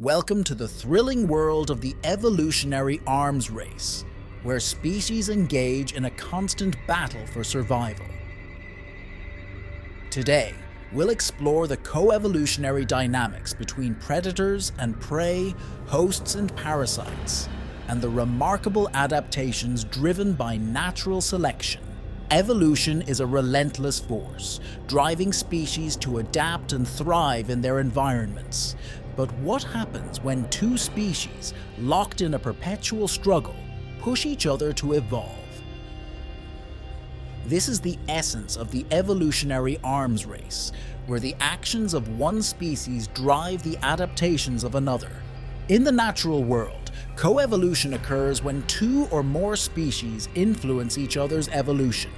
Welcome to the thrilling world of the evolutionary arms race, where species engage in a constant battle for survival. Today, we'll explore the co-evolutionary dynamics between predators and prey, hosts and parasites, and the remarkable adaptations driven by natural selection. Evolution is a relentless force, driving species to adapt and thrive in their environments. But what happens when two species, locked in a perpetual struggle, push each other to evolve? This is the essence of the evolutionary arms race, where the actions of one species drive the adaptations of another. In the natural world, coevolution occurs when two or more species influence each other's evolution.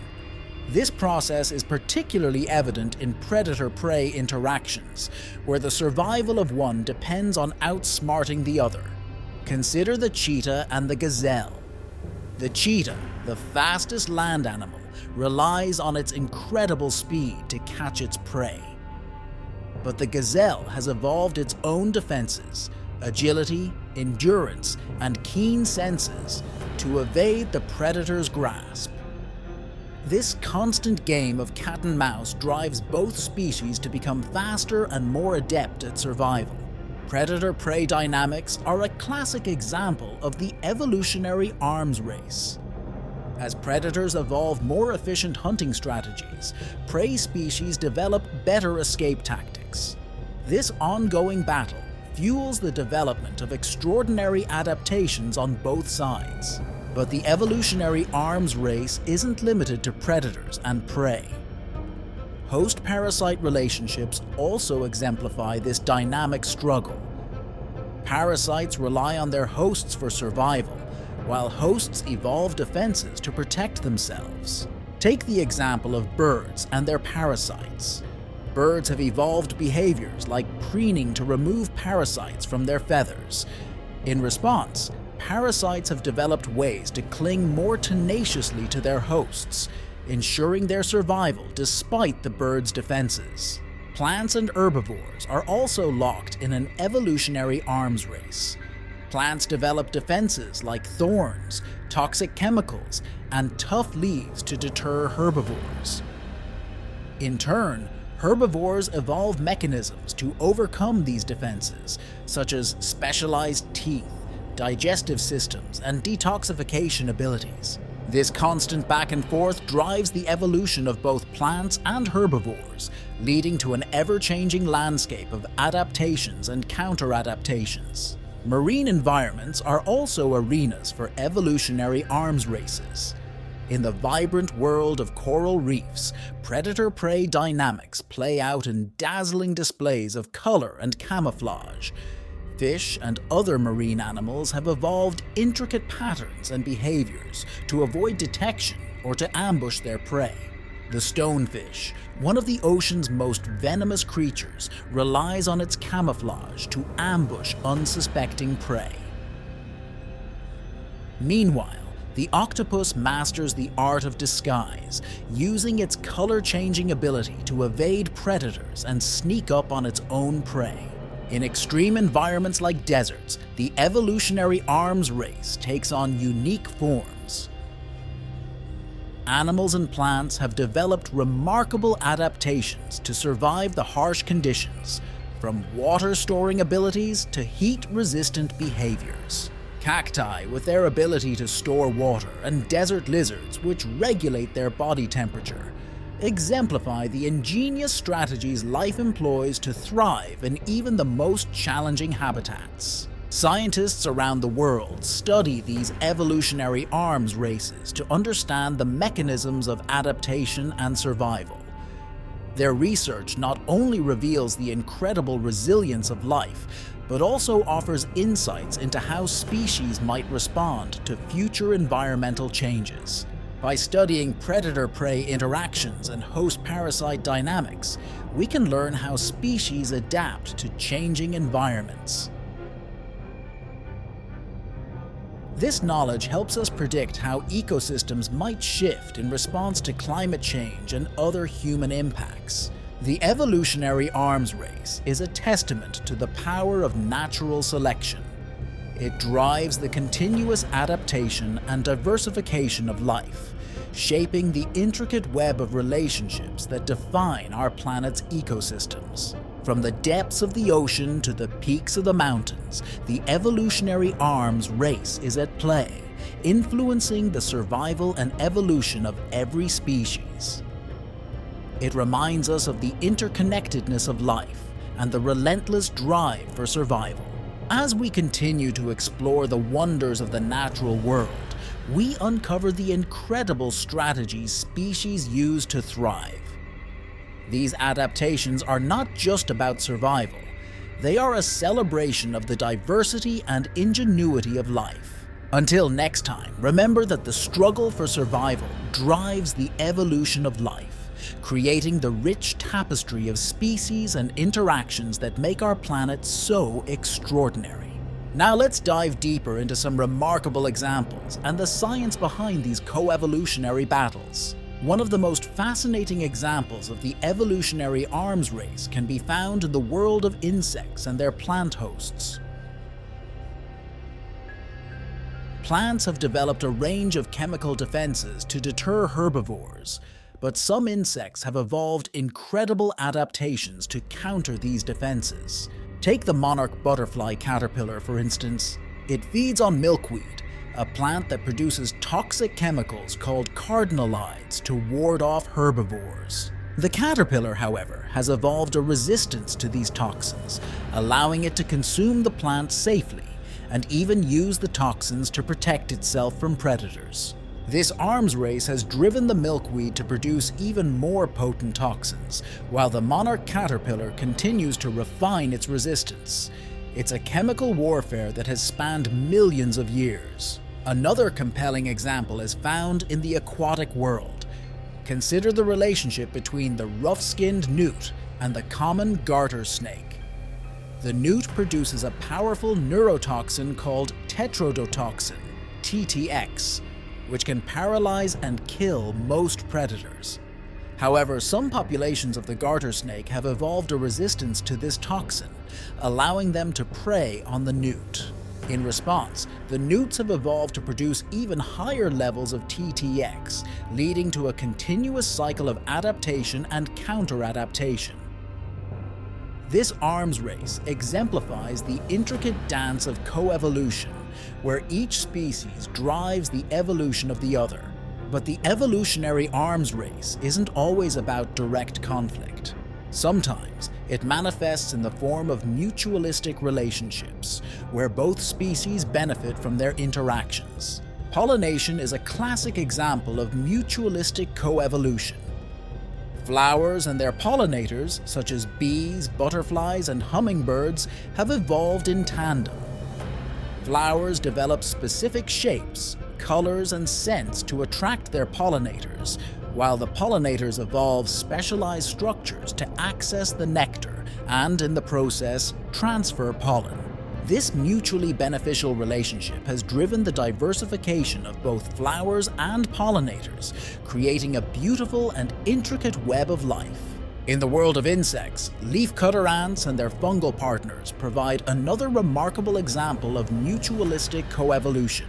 This process is particularly evident in predator-prey interactions, where the survival of one depends on outsmarting the other. Consider the cheetah and the gazelle. The cheetah, the fastest land animal, relies on its incredible speed to catch its prey. But the gazelle has evolved its own defenses, agility, endurance, and keen senses to evade the predator's grasp. This constant game of cat and mouse drives both species to become faster and more adept at survival. Predator-prey dynamics are a classic example of the evolutionary arms race. As predators evolve more efficient hunting strategies, prey species develop better escape tactics. This ongoing battle fuels the development of extraordinary adaptations on both sides. But the evolutionary arms race isn't limited to predators and prey. Host-parasite relationships also exemplify this dynamic struggle. Parasites rely on their hosts for survival, while hosts evolve defenses to protect themselves. Take the example of birds and their parasites. Birds have evolved behaviors like preening to remove parasites from their feathers. In response, parasites have developed ways to cling more tenaciously to their hosts, ensuring their survival despite the bird's defenses. Plants and herbivores are also locked in an evolutionary arms race. Plants develop defenses like thorns, toxic chemicals, and tough leaves to deter herbivores. In turn, herbivores evolve mechanisms to overcome these defenses, such as specialized teeth, digestive systems, and detoxification abilities. This constant back and forth drives the evolution of both plants and herbivores, leading to an ever-changing landscape of adaptations and counter-adaptations. Marine environments are also arenas for evolutionary arms races. In the vibrant world of coral reefs, predator-prey dynamics play out in dazzling displays of color and camouflage. Fish and other marine animals have evolved intricate patterns and behaviors to avoid detection or to ambush their prey. The stonefish, one of the ocean's most venomous creatures, relies on its camouflage to ambush unsuspecting prey. Meanwhile, the octopus masters the art of disguise, using its color-changing ability to evade predators and sneak up on its own prey. In extreme environments like deserts, the evolutionary arms race takes on unique forms. Animals and plants have developed remarkable adaptations to survive the harsh conditions, from water-storing abilities to heat-resistant behaviors. Cacti, with their ability to store water, and desert lizards, which regulate their body temperature, exemplify the ingenious strategies life employs to thrive in even the most challenging habitats. Scientists around the world study these evolutionary arms races to understand the mechanisms of adaptation and survival. Their research not only reveals the incredible resilience of life, but also offers insights into how species might respond to future environmental changes. By studying predator-prey interactions and host-parasite dynamics, we can learn how species adapt to changing environments. This knowledge helps us predict how ecosystems might shift in response to climate change and other human impacts. The evolutionary arms race is a testament to the power of natural selection. It drives the continuous adaptation and diversification of life, shaping the intricate web of relationships that define our planet's ecosystems. From the depths of the ocean to the peaks of the mountains, the evolutionary arms race is at play, influencing the survival and evolution of every species. It reminds us of the interconnectedness of life and the relentless drive for survival. As we continue to explore the wonders of the natural world, we uncover the incredible strategies species use to thrive. These adaptations are not just about survival, they are a celebration of the diversity and ingenuity of life. Until next time, remember that the struggle for survival drives the evolution of life, creating the rich tapestry of species and interactions that make our planet so extraordinary. Now let's dive deeper into some remarkable examples and the science behind these co-evolutionary battles. One of the most fascinating examples of the evolutionary arms race can be found in the world of insects and their plant hosts. Plants have developed a range of chemical defenses to deter herbivores, but some insects have evolved incredible adaptations to counter these defenses. Take the monarch butterfly caterpillar, for instance. It feeds on milkweed, a plant that produces toxic chemicals called cardinalides to ward off herbivores. The caterpillar, however, has evolved a resistance to these toxins, allowing it to consume the plant safely and even use the toxins to protect itself from predators. This arms race has driven the milkweed to produce even more potent toxins, while the monarch caterpillar continues to refine its resistance. It's a chemical warfare that has spanned millions of years. Another compelling example is found in the aquatic world. Consider the relationship between the rough-skinned newt and the common garter snake. The newt produces a powerful neurotoxin called tetrodotoxin, TTX, which can paralyze and kill most predators. However, some populations of the garter snake have evolved a resistance to this toxin, allowing them to prey on the newt. In response, the newts have evolved to produce even higher levels of TTX, leading to a continuous cycle of adaptation and counter-adaptation. This arms race exemplifies the intricate dance of coevolution, where each species drives the evolution of the other. But the evolutionary arms race isn't always about direct conflict. Sometimes it manifests in the form of mutualistic relationships, where both species benefit from their interactions. Pollination is a classic example of mutualistic coevolution. Flowers and their pollinators, such as bees, butterflies, and hummingbirds, have evolved in tandem. Flowers develop specific shapes, colors, and scents to attract their pollinators, while the pollinators evolve specialized structures to access the nectar and, in the process, transfer pollen. This mutually beneficial relationship has driven the diversification of both flowers and pollinators, creating a beautiful and intricate web of life. In the world of insects, leafcutter ants and their fungal partners provide another remarkable example of mutualistic coevolution.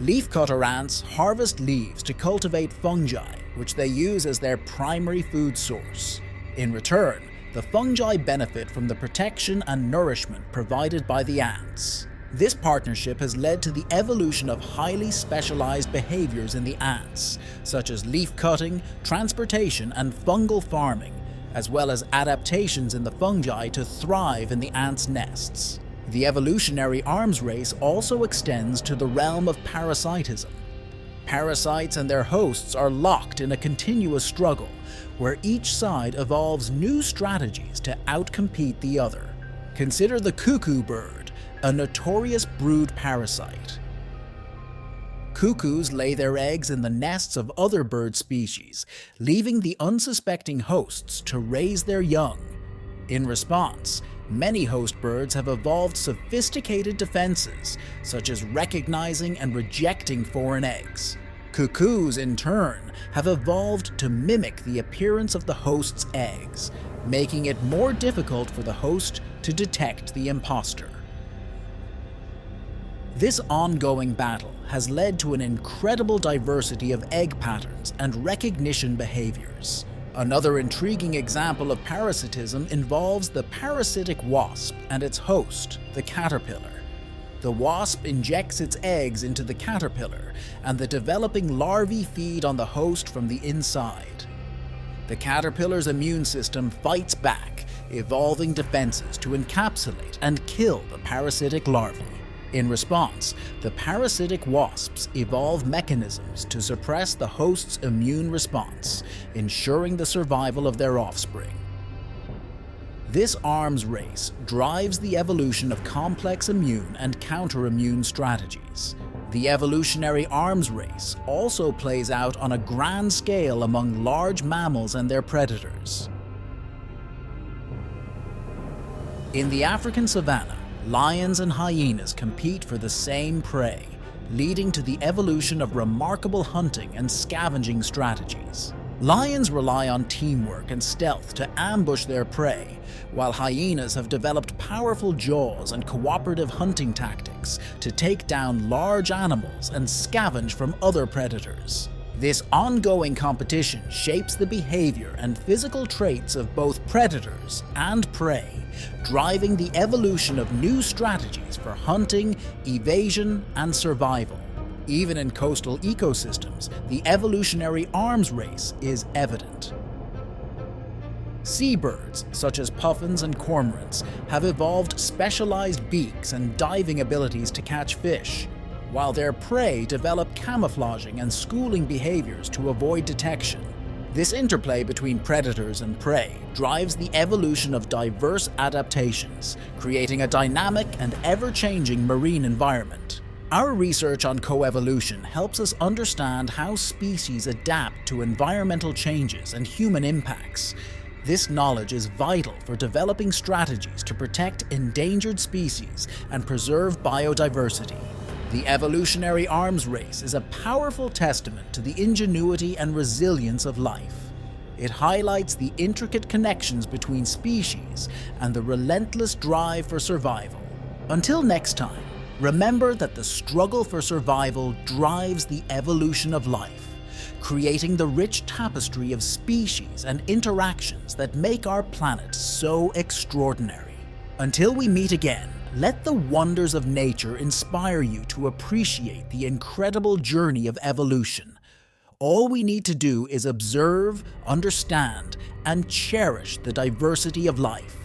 Leafcutter ants harvest leaves to cultivate fungi, which they use as their primary food source. In return, the fungi benefit from the protection and nourishment provided by the ants. This partnership has led to the evolution of highly specialized behaviors in the ants, such as leaf cutting, transportation, and fungal farming, as well as adaptations in the fungi to thrive in the ants' nests. The evolutionary arms race also extends to the realm of parasitism. Parasites and their hosts are locked in a continuous struggle, where each side evolves new strategies to outcompete the other. Consider the cuckoo bird, a notorious brood parasite. Cuckoos lay their eggs in the nests of other bird species, leaving the unsuspecting hosts to raise their young. In response, many host birds have evolved sophisticated defenses, such as recognizing and rejecting foreign eggs. Cuckoos, in turn, have evolved to mimic the appearance of the host's eggs, making it more difficult for the host to detect the imposter. This ongoing battle has led to an incredible diversity of egg patterns and recognition behaviors. Another intriguing example of parasitism involves the parasitic wasp and its host, the caterpillar. The wasp injects its eggs into the caterpillar, and the developing larvae feed on the host from the inside. The caterpillar's immune system fights back, evolving defenses to encapsulate and kill the parasitic larvae. In response, the parasitic wasps evolve mechanisms to suppress the host's immune response, ensuring the survival of their offspring. This arms race drives the evolution of complex immune and counter-immune strategies. The evolutionary arms race also plays out on a grand scale among large mammals and their predators. In the African savanna, lions and hyenas compete for the same prey, leading to the evolution of remarkable hunting and scavenging strategies. Lions rely on teamwork and stealth to ambush their prey, while hyenas have developed powerful jaws and cooperative hunting tactics to take down large animals and scavenge from other predators. This ongoing competition shapes the behavior and physical traits of both predators and prey, driving the evolution of new strategies for hunting, evasion, and survival. Even in coastal ecosystems, the evolutionary arms race is evident. Seabirds, such as puffins and cormorants, have evolved specialized beaks and diving abilities to catch fish, while their prey develop camouflaging and schooling behaviors to avoid detection. This interplay between predators and prey drives the evolution of diverse adaptations, creating a dynamic and ever-changing marine environment. Our research on coevolution helps us understand how species adapt to environmental changes and human impacts. This knowledge is vital for developing strategies to protect endangered species and preserve biodiversity. The evolutionary arms race is a powerful testament to the ingenuity and resilience of life. It highlights the intricate connections between species and the relentless drive for survival. Until next time, remember that the struggle for survival drives the evolution of life, creating the rich tapestry of species and interactions that make our planet so extraordinary. Until we meet again, let the wonders of nature inspire you to appreciate the incredible journey of evolution. All we need to do is observe, understand, and cherish the diversity of life.